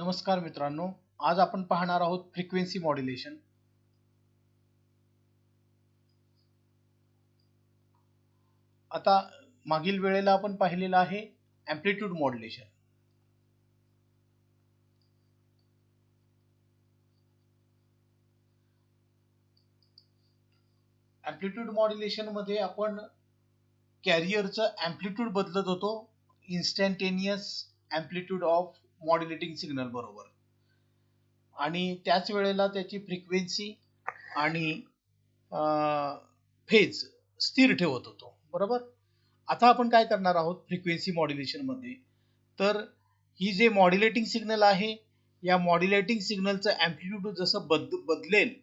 नमस्कार मित्रांनो, आज आपण पाहणार आहोत फ्रिक्वेन्सी मॉड्युलेशन. आता मागील वेळेला आपण पाहिलेलं आहे एम्प्लिट्यूड मॉड्युलेशन. एम्प्लिट्यूड मॉड्युलेशन मध्ये आपण कॅरियरचं एम्प्लिट्यूड बदलत होतो instantaneous amplitude of modulating signal बरोबर, आणि त्याच वेळेला त्याची फ्रिक्वेन्सी आणि फेज स्थिर ठेवत होतो बरोबर. आता आपण काय करणार आहोत फ्रिक्वेन्सी मॉड्युलेशन मध्ये, तर ही जे मॉड्युलेटिंग सिग्नल आहे या मॉड्युलेटिंग सिग्नलचं एम्प्लिट्यूड जसं बदलेल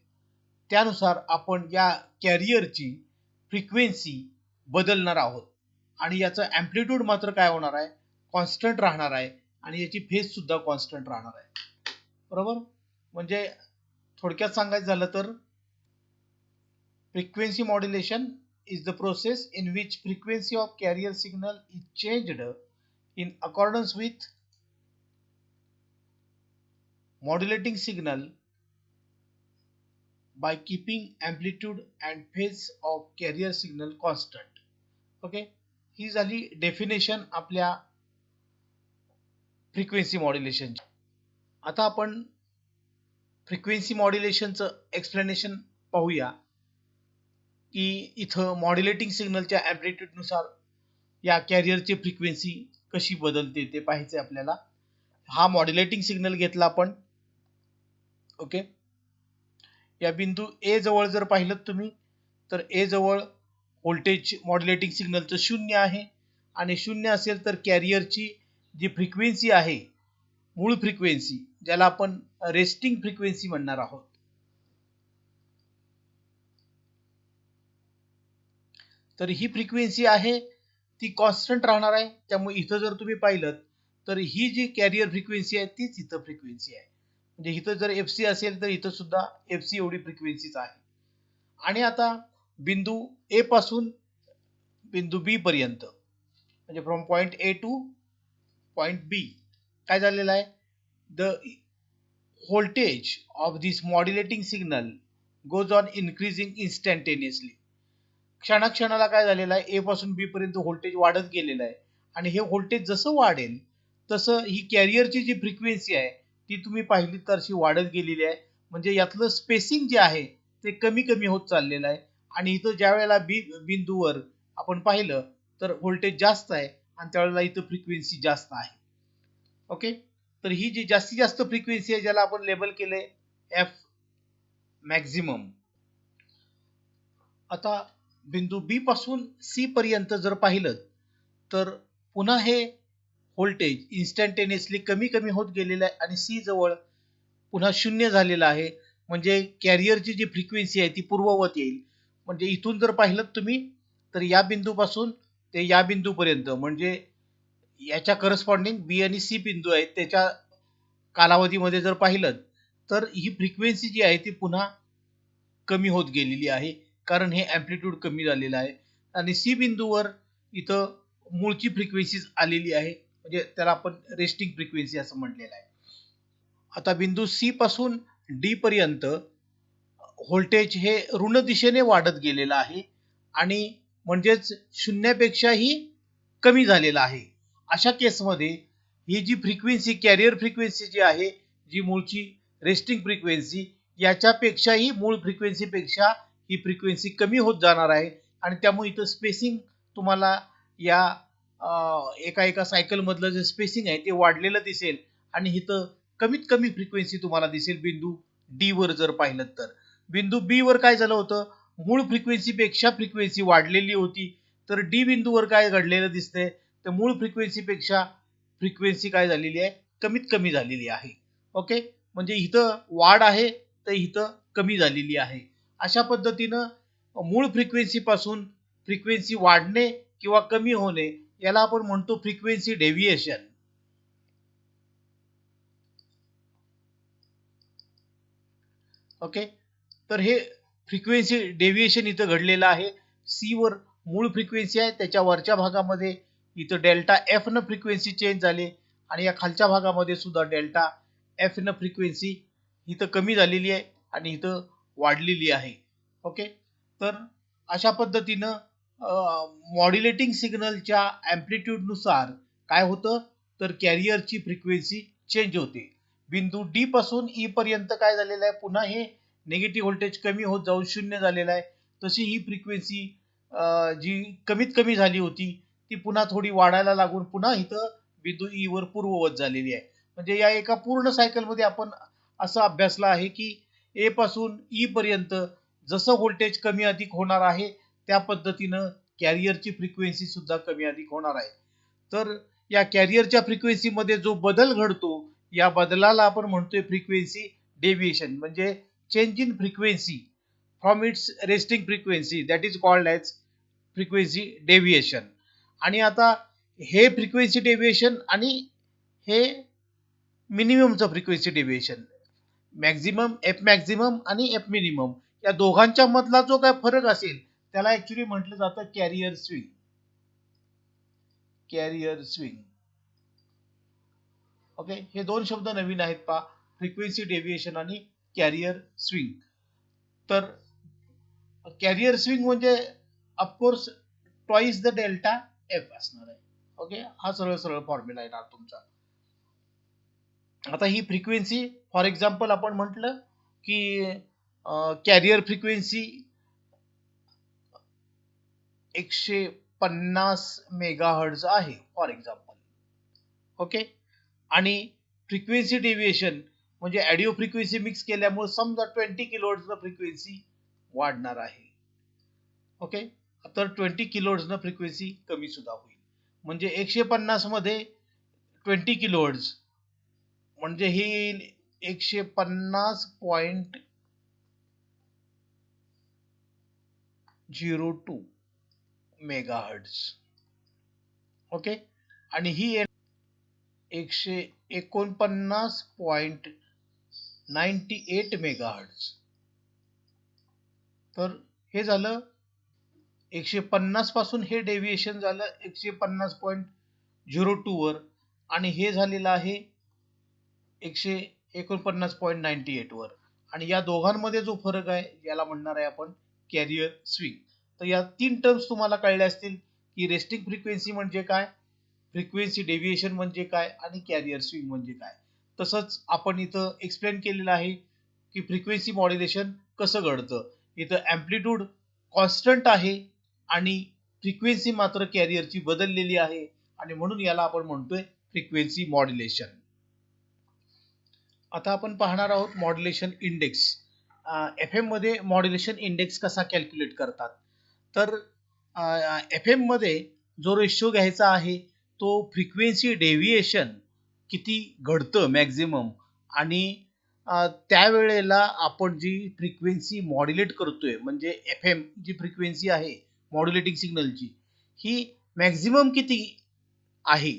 त्यानुसार आपण या कॅरियरची फ्रिक्वेन्सी बदलणार आहोत, आणि याचं एम्प्लिट्यूड मात्र काय होणार आहे, कॉन्स्टंट राहणार आहे, आणि याची फेज सुद्धा कॉन्स्टंट राहणार आहे बरोबर. म्हणजे थोडक्यात सांगायचं झालं तर frequency modulation is the process in which frequency of carrier signal is changed in accordance with modulating signal by keeping amplitude and phase of carrier signal constant. Okay, ही झाली डेफिनेशन आपल्या फ्रिक्वेन्सी मॉड्युलेशन. आता आपण frequency मॉड्युलेशनचं explanation पाहूया की इथं modulating सिग्नलच्या amplitude नुसार या कॅरियरची फ्रिक्वेन्सी कशी बदलते ते पाहायचे आपल्याला. हा मॉड्युलेटिंग सिग्नल घेतला आपण. ओके, या बिंदू ए जवळ जर पाहिलं तुम्ही तर ए जवळ व्होल्टेज मॉड्युलेटिंग सिग्नलचं 0 आहे, आणि 0 असेल तर कॅरियरची जी फ्रिक्वेन्सी आहे मूळ फ्रिक्वेन्सी, ज्याला आपण रेस्टिंग फ्रिक्वेन्सी म्हणणार आहोत, तर ही फ्रिक्वेन्सी आहे ती कॉन्स्टंट राहणार आहे. त्यामुळे इथं जर तुम्ही पाहिलं तर ही जी कॅरियर फ्रिक्वेन्सी आहे तीच इथं फ्रिक्वेन्सी आहे. म्हणजे इथं जर FC असेल तर इथं सुद्धा FC एवढी फ्रिक्वेन्सीच आहे. आणि आता बिंदू ए पासून बिंदू बी पर्यंत, म्हणजे from point A to point B काय झालेलं आहे, the voltage of this modulating signal goes on increasing instantaneously. क्षणाक्षणाला काय झालेलं आहे, ए पासून बी पर्यंत व्होल्टेज वाढत गेलेलं आहे, आणि हे व्होल्टेज जसं वाढेल तसं ही कॅरियरची जी फ्रिक्वेन्सी आहे ती तुम्ही पाहिली तर अशी वाढत गेलेली आहे. म्हणजे यातलं स्पेसिंग जे आहे ते कमी कमी होत चाललेलं आहे. आणि इथं ज्या वेळेला बी बिंदूवर आपण पाहिलं तर व्होल्टेज जास्त आहे, आणि त्यावेळेला इथं फ्रिक्वेन्सी जास्त आहे. ओके, तर ही जी जास्तीत जास्त फ्रिक्वेन्सी आहे ज्याला आपण लेबल केले एफ मॅक्झिमम. आता बिंदू बी पासून सी पर्यंत जर पाहिलं तर पुन्हा हे व्होल्टेज इन्स्टंटेनियसली कमी कमी होत गेलेलं आहे, आणि सी जवळ पुन्हा 0 झालेलं आहे. म्हणजे कॅरियरची जी फ्रिक्वेन्सी आहे ती पूर्ववत येईल. म्हणजे इथून जर पाहिलं तुम्ही तर या बिंदूपासून ते या बिंदूपर्यंत, म्हणजे याच्या करस्पॉन्डिंग बी आणि सी बिंदू आहेत त्याच्या कालावधीमध्ये जर पाहिलं तर ही फ्रिक्वेन्सी जी आहे ती पुन्हा कमी होत गेलेली आहे, कारण हे एम्प्लिट्यूड कमी झालेलं आहे. आणि सी बिंदूवर इथं मूळची फ्रिक्वेन्सी आलेली आहे, म्हणजे त्याला आपण रेस्टिंग फ्रिक्वेन्सी असं म्हटलेलं आहे. आता बिंदू सी पासून डी पर्यंत व्होल्टेज हे ऋण दिशेने वाढत गेलेलं आहे, आणि म्हणजेच शून्यापेक्षाही कमी झालेलं आहे. अशा केसमध्ये ही जी फ्रिक्वेन्सी कॅरियर फ्रिक्वेन्सी जी आहे, जी मूळची रेस्टिंग फ्रिक्वेन्सी याच्यापेक्षाही मूळ फ्रिक्वेन्सीपेक्षा ही फ्रिक्वेन्सी कमी होत जाणार आहे, आणि त्यामुळे इथं स्पेसिंग तुम्हाला या एका एका सायकल मधलं जे स्पेसिंग आहे ते वाढलेलं दिसेल, आणि इथं कमीत कमी फ्रिक्वेन्सी तुम्हाला दिसेल बिंदू डी वर जर पाहिलं तर. बिंदू बी वर काय झालं होतं, मूळ फ्रिक्वेन्सीपेक्षा फ्रिक्वेन्सी वाढलेली होती, तर डी बिंदूवर काय घडलेलं दिसतंय, तर मूळ फ्रिक्वेन्सीपेक्षा फ्रिक्वेन्सी काय झालेली आहे, कमीत कमी झालेली आहे. ओके, म्हणजे इथं वाढ आहे तर इथं कमी झालेली आहे. अशा पद्धतीनं मूळ फ्रिक्वेन्सी पासून फ्रिक्वेन्सी वाढणे किंवा कमी होणे याला आपण म्हणतो फ्रिक्वेन्सी डेव्हिएशन. ओके, तर हे फ्रिक्वेन्सी डेव्हिएशन इथं घडलेलं आहे. सी वर मूळ फ्रिक्वेन्सी आहे, त्याच्या वरच्या भागामध्ये इथं डेल्टा एफ न फ्रिक्वेन्सी चेंज झाली, आणि या खालच्या भागामध्ये सुद्धा डेल्टा एफ न फ्रिक्वेन्सी इथं कमी झालेली आहे आणि इथं वाढलेली आहे. ओके, तर अशा पद्धतीनं मॉड्युलेटिंग सिग्नलच्या ॲम्प्लिट्यूडनुसार काय होतं तर कॅरियरची फ्रिक्वेन्सी चेंज होते. बिंदू डी पासून ई पर्यंत काय झालेलं आहे, पुन्हा हे निगेटिव्ह व्होल्टेज कमी होत जाऊन शून्य झालेलं आहे. तशी ही फ्रिक्वेन्सी जी कमीत कमी झाली होती ती पुन्हा थोडी वाढायला लागून पुन्हा इथं बिंदू ई वर पूर्ववत झालेली आहे. म्हणजे या एका पूर्ण सायकलमध्ये आपण असं अभ्यासलं आहे की ए पासून ई पर्यंत जसं व्होल्टेज कमी अधिक होणार आहे त्या पद्धतीनं कॅरियरची फ्रिक्वेन्सी सुद्धा कमी अधिक होणार आहे. तर या कॅरियरच्या फ्रिक्वेन्सीमध्ये जो बदल घडतो या बदलाला आपण म्हणतोय फ्रिक्वेन्सी डेव्हिएशन, म्हणजे change in frequency from its resting frequency, that is called as frequency deviation. आणि आता हे फ्रिक्वेन्सी डेव्हिएशन आणि हे मिनिममचं frequency deviation, maximum F maximum आणि एफ मिनिमम या दोघांच्या मधला जो काय फरक असेल त्याला ऍक्च्युली म्हटलं जातं carrier swing. Carrier swing. Okay, हे दोन शब्द नवीन आहेत पहा, फ्रिक्वेन्सी डेव्हिएशन आणि कॅरियर स्विंग. तर कॅरियर स्विंग म्हणजे of course twice the delta F असणार आहे. ओके, हा सरळ सरळ फॉर्म्युला आहे ना तुमचा. आता ही फ्रिक्वेन्सी फॉर एक्झाम्पल आपण म्हटलं की कॅरियर फ्रिक्वेन्सी 150 मेगाहर्ट्झ आहे फॉर एक्झाम्पल. ओके, आणि फ्रिक्वेन्सी डेव्हिएशन म्हणजे ऑडिओ फ्रिक्वेन्सी मिक्स केल्यामुळे समजा 20 किलोहर्ट्झ फ्रिक्वेन्सी वाढणार आहे. ओके, तर 20 किलोहर्ट्झ फ्रिक्वेन्सी कमी सुद्धा होईल. म्हणजे 150 मध्ये 20 किलोहर्ट्झ म्हणजे ही 150.02 मेगाहर्ट्झ. ओके, आणि ही 149.98 मेगाहर्ट्झ. तर हे झालं 150 पासून हे डेव्हिएशन झालं 150.02 वर आणि हे झालेलं आहे 149.98 वर. आणि या दोघांमध्ये जो फरक आहे याला म्हणणार आहे आपण कॅरियर स्विंग. तर या तीन टर्म्स तुम्हाला कळल्या असतील की रेस्टिंग फ्रिक्वेन्सी म्हणजे काय, फ्रिक्वेन्सी डेव्हिएशन म्हणजे काय आणि कॅरियर स्विंग म्हणजे काय. तसंच आपण इथं एक्सप्लेन केलेलं आहे की फ्रिक्वेन्सी मॉड्युलेशन कसं घडतं. इथं ॲम्प्लिट्यूड कॉन्स्टंट आहे आणि फ्रिक्वेन्सी मात्र कॅरियरची बदललेली आहे आणि म्हणून याला आपण म्हणतोय फ्रिक्वेन्सी मॉड्युलेशन. आता आपण पाहणार आहोत मॉड्युलेशन इंडेक्स. एफ एम मध्ये मॉड्युलेशन इंडेक्स कसा कॅल्क्युलेट करतात. तर एफ एम मध्ये जो रेशो घ्यायचा आहे तो फ्रिक्वेन्सी डेव्हिएशन किती घडतं मॅक्झिमम आणि त्यावेळेला आपण जी फ्रिक्वेन्सी मॉड्युलेट करतोय म्हणजे एफ एम जी फ्रिक्वेन्सी आहे मॉड्युलेटिंग सिग्नलची ही मॅक्झिमम किती आहे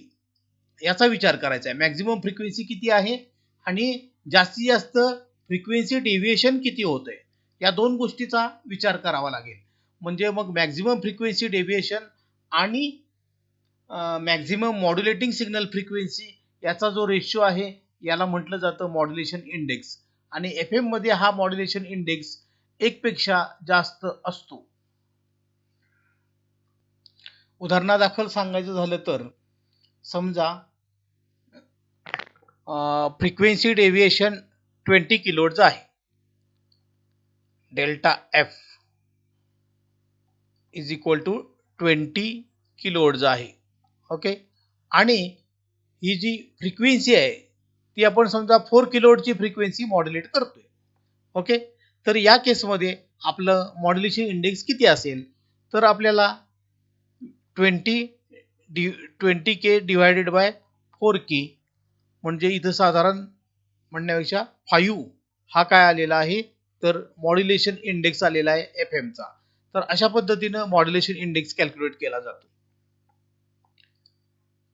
याचा विचार करायचा आहे. मॅक्झिमम फ्रिक्वेन्सी किती आहे आणि जास्तीत जास्त फ्रिक्वेन्सी डेव्हिएशन किती होतंय या दोन गोष्टीचा विचार करावा लागेल. म्हणजे मग मॅक्झिमम फ्रिक्वेन्सी डेव्हिएशन आणि मॅक्झिमम मॉड्युलेटिंग सिग्नल फ्रिक्वेन्सी याचा जो रेशो आहे याला म्हटलं जातं मॉड्युलेशन इंडेक्स. आणि एफ एम मध्ये हा मॉड्युलेशन इंडेक्स 1 पेक्षा जास्त असतो. उदाहरणादाखल सांगायचं झालं तर समजा फ्रिक्वेन्सी डेव्हिएशन 20 किलोहर्ट्झ आहे, delta F is equal to 20 kilohertz आहे. ओके, आणि ही जी फ्रिक्वेन्सी आहे ती आपण समजा 4 किलोहर्ट्झची फ्रिक्वेन्सी मॉड्युलेट करतोय. ओके, तर या केसमध्ये आपलं मॉड्युलेशन इंडेक्स किती असेल तर आपल्याला 20k डिवायडेड बाय 4k म्हणजे इथं साधारण म्हणण्यापेक्षा 5 हा काय आलेला आहे तर मॉड्युलेशन इंडेक्स आलेला आहे एफ एमचा. तर अशा पद्धतीनं मॉड्युलेशन इंडेक्स कॅल्क्युलेट केला जातो.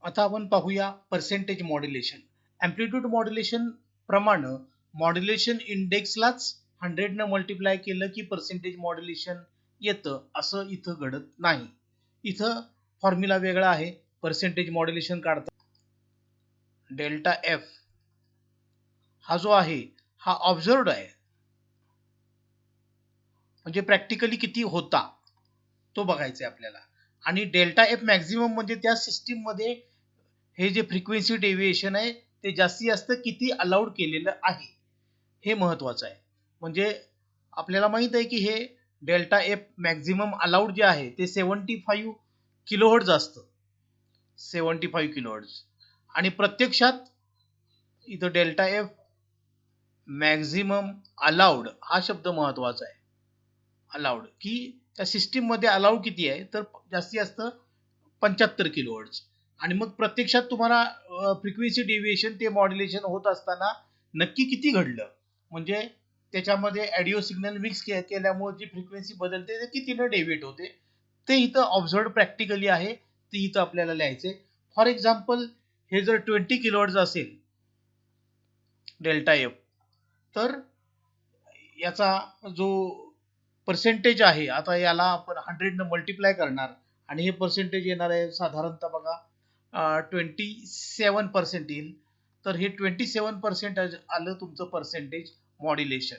आता आपण पाहूया पर्सेंटेज मॉड्युलेशन. ॲम्प्लिट्यूड मॉड्युलेशन प्रमाणे मॉड्युलेशन इंडेक्सलाच 100 न मल्टिप्लाय केलं की पर्सेंटेज मॉड्युलेशन येतं असं इथं घडत नाही. इथं फॉर्म्युला वेगळा आहे. पर्सेंटेज मॉड्युलेशन काढतात डेल्टा एफ हा जो आहे हा ऑब्झर्वड आहे, म्हणजे प्रॅक्टिकली किती होता तो बघायचा आहे आपल्याला. आणि डेल्टा एफ मॅक्झिमम म्हणजे त्या सिस्टीम मध्ये हे जे फ्रिक्वेन्सी डेव्हिएशन आहे ते जास्तीत जास्त किती अलाउड केलेलं आहे हे महत्वाचं आहे. म्हणजे आपल्याला माहित आहे की हे डेल्टा एफ मॅक्झिमम अलाउड जे आहे ते 75 किलोहर्ट्ज असतं, 75 किलोहर्ट्ज. आणि प्रत्यक्षात इथं डेल्टा एफ मॅक्झिमम अलाउड हा शब्द महत्वाचा आहे. अलाउड की त्या सिस्टीम मध्ये अलाउड किती आहे, तर जास्तीत जास्त 75 किलोहर्ट्ज. आणि मग प्रत्यक्षात तुम्हाला फ्रिक्वेन्सी डेव्हिएशन ते मॉड्युलेशन होत असताना नक्की किती घडलं, म्हणजे त्याच्यामध्ये ऑडिओ सिग्नल मिक्स केल्यामुळे जी फ्रिक्वेन्सी बदलते ते कितीनं डेव्हिएट होते ते इथं ऑब्झर्व प्रॅक्टिकली आहे, ते इथं आपल्याला लिहायचे. फॉर एक्झाम्पल हे जर 20 किलोहर्ट्ज असेल डेल्टा एफ, तर याचा जो पर्सेंटेज आहे, आता याला आपण 100 न मल्टिप्लाय करणार आणि हे पर्सेंटेज येणार आहे साधारणतः बघा 27% येईल. तर हे 27% आलं तुमचं पर्सेंटेज मॉड्युलेशन.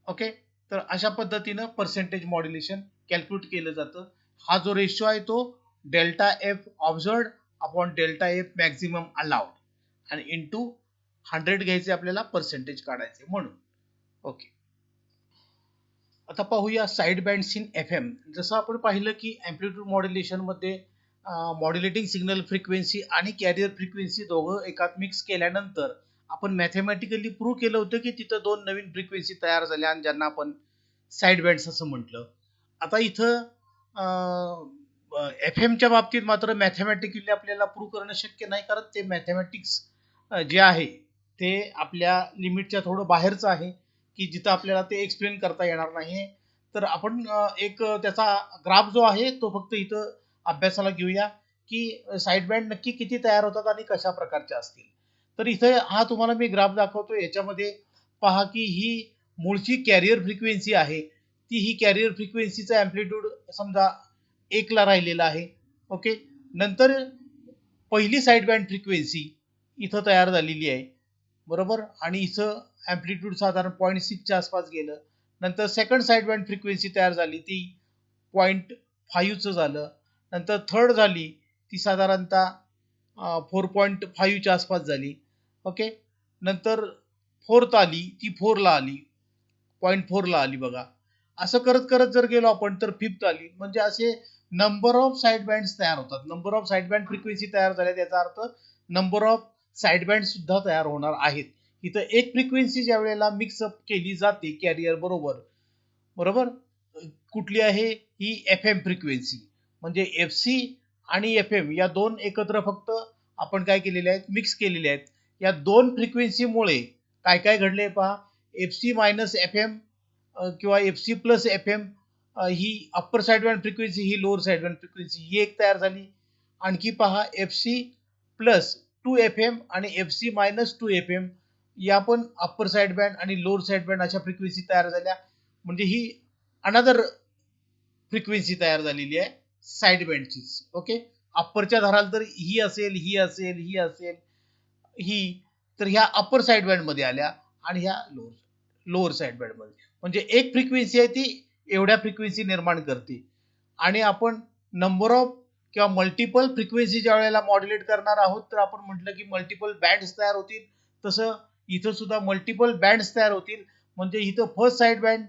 ओके, तर अशा पद्धतीनं पर्सेंटेज मॉड्युलेशन कॅल्क्युलेट केलं जातं. हा जो रेशो आहे तो delta F observed upon delta F maximum allowed आणि इंटू 100 घ्यायचे आपल्याला, पर्सेंटेज काढायचे म्हणून. ओके, आता पाहूया side bands in F M. जसं आपण पाहिलं की अँप्लिट्यूड मॉड्युलेशन मध्ये मॉड्युलेटिंग सिग्नल फ्रिक्वेन्सी आणि कॅरियर फ्रिक्वेन्सी दोघं एकात मिक्स केल्यानंतर आपण मॅथमॅटिकली प्रूव्ह केलं होतं की तिथं दोन नवीन फ्रिक्वेन्सी तयार झाल्या आणि ज्यांना आपण साईड बँड्स असं म्हटलं. आता इथं एफ एमच्या बाबतीत मात्र मॅथमॅटिकली आपल्याला प्रूव्ह करणं शक्य नाही, कारण ते मॅथमॅटिक्स जे आहे ते आपल्या लिमिटच्या थोडं बाहेरचं आहे की जिथं आपल्याला ते एक्सप्लेन करता येणार नाही. तर आपण एक त्याचा ग्राफ जो आहे तो फक्त इथं अभ्यासाला घेऊया की साईड बँड नक्की किती तयार होतात आणि कशा प्रकारच्या असतील. तर इथे हा तुम्हाला मी ग्राफ दाखवतो. याच्यामध्ये पहा की ही मूळची कॅरियर फ्रिक्वेन्सी आहे, ती ही कॅरियर फ्रिक्वेन्सीचा अँप्लिट्यूड समजा 1 ला राहिलेला आहे. ओके, नंतर पहिली साईड बँड फ्रिक्वेन्सी इथं तयार झालेली आहे, बरोबर, आणि इथं अँप्लिट्यूड साधारण 0.6 च्या आसपास गेलं. नंतर सेकंड साईड बँड फ्रिक्वेन्सी तयार झाली, ती 0.5 चं झालं. नंतर थर्ड झाली, ती साधारणतः 4.5 च्या आसपास झाली. ओके, नंतर फोर्थ आली, ती 4 ला आली, 0.4 ला आली बघा. असं करत करत जर गेलो आपण तर फिफ्थ आली. म्हणजे असे नंबर ऑफ साईड बँड्स तयार होतात. Number of side band frequency तयार झाल्या त्याचा अर्थ नंबर ऑफ साईड बँड सुद्धा तयार होणार आहेत. इथं एक फ्रिक्वेन्सी ज्या वेळेला मिक्सअप केली जाते कॅरियर बरोबर, बरोबर, कुठली आहे ही एफ एम फ्रिक्वेन्सी. म्हणजे एफ सी आणि एफ एम या दोन एकत्र फक्त आपण काय केलेले आहेत, मिक्स केलेले आहेत. या दोन फ्रिक्वेन्सीमुळे काय काय घडले पहा. F C minus F M किंवा F C plus F M ही अप्पर साईड बँड फ्रिक्वेन्सी, ही लोअर साईड बँड फ्रिक्वेन्सी, ही एक तयार झाली. आणखी पहा F C plus 2 F M आणि F C minus 2 F M या पण अप्पर साईड बँड आणि लोअर साईड बँड अशा फ्रिक्वेन्सी तयार झाल्या. म्हणजे ही अनदर फ्रिक्वेन्सी तयार झालेली आहे साईड बँडचीच. ओके, अप्परच्या धराल तर ही असेल, ही असेल, ही असेल, ही, तर ह्या अप्पर साईड बँड मध्ये आल्या आणि ह्या लोअर साईड बँड मध्ये. म्हणजे एक फ्रिक्वेन्सी आहे ती एवढ्या फ्रिक्वेन्सी निर्माण करते. आणि आपण नंबर ऑफ किंवा मल्टिपल फ्रिक्वेन्सी ज्या वेळेला मॉड्युलेट करणार आहोत तर आपण म्हटलं की मल्टिपल बँड्स तयार होतील. तसं इथं सुद्धा मल्टिपल बँड्स तयार होतील. म्हणजे इथं फर्स्ट साईड बँड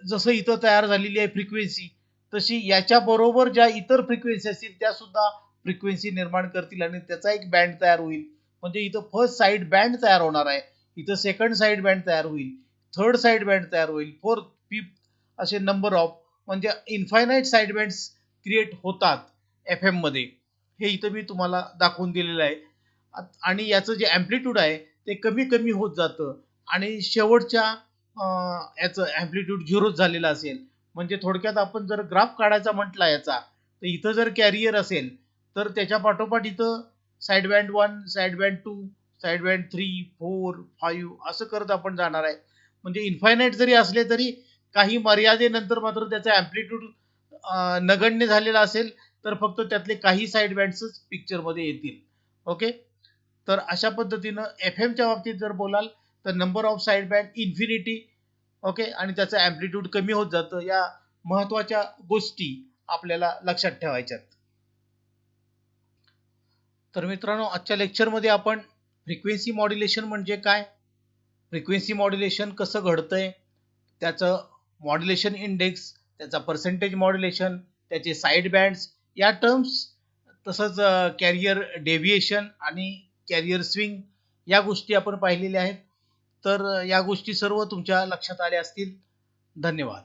जसं इथं तयार झालेली आहे फ्रिक्वेन्सी, तशी याच्या बरोबर ज्या इतर फ्रिक्वेन्सी असतील त्या सुद्धा फ्रिक्वेन्सी निर्माण करतील आणि त्याचा एक बँड तयार होईल. म्हणजे इथं फर्स्ट साईड बँड तयार होणार आहे, इथं सेकंड साईड बँड तयार होईल, थर्ड साईड बँड तयार होईल, फोर्थ, फिफ्थ असे नंबर ऑफ, म्हणजे इन्फायनाइट साईड बँड्स क्रिएट होतात एफ एम मध्ये. हे इथं मी तुम्हाला दाखवून दिलेलं आहे. आणि याचं जे अँप्लिट्यूड आहे ते कमी कमी होत जातं आणि शेवटच्या याचं अँप्लिट्यूड 0 झालेलं असेल. म्हणजे थोडक्यात आपण जर ग्राफ काढायचा म्हटला याचा, तर इथं जर कॅरियर असेल तर त्याच्या पाठोपाठ इथं side band 1, side band 2, side band 3, 4, 5 असं करत आपण जाणार आहे. म्हणजे इन्फायनाइट जरी असले तरी काही मर्यादेनंतर मात्र त्याचा अँप्लिट्यूड नगण्य झालेला असेल तर फक्त त्यातले काही साईड बँड्सच पिक्चर मध्ये येतील. ओके, तर अशा पद्धतीनं FM च्या बाबतीत जर बोलाल तर number of side band infinity, okay, आणि त्याचं अँप्लिट्यूड कमी होत जातं. या महत्वाच्या गोष्टी आपल्याला लक्षात ठेवायच्यात. तर मित्रांनो, आजच्या लेक्चरमध्ये आपण फ्रिक्वेन्सी मॉड्युलेशन म्हणजे काय, फ्रिक्वेन्सी मॉड्युलेशन कसं घडतंय, त्याचं मॉड्युलेशन इंडेक्स, त्याचा पर्सेंटेज मॉड्युलेशन, त्याचे साईड बँड्स या टर्म्स, तसंच कॅरियर डेव्हिएशन आणि कॅरियर स्विंग या गोष्टी आपण पाहिलेल्या आहेत. तर या गोष्टी सर्व तुमच्या लक्षात आल्या असतील. धन्यवाद.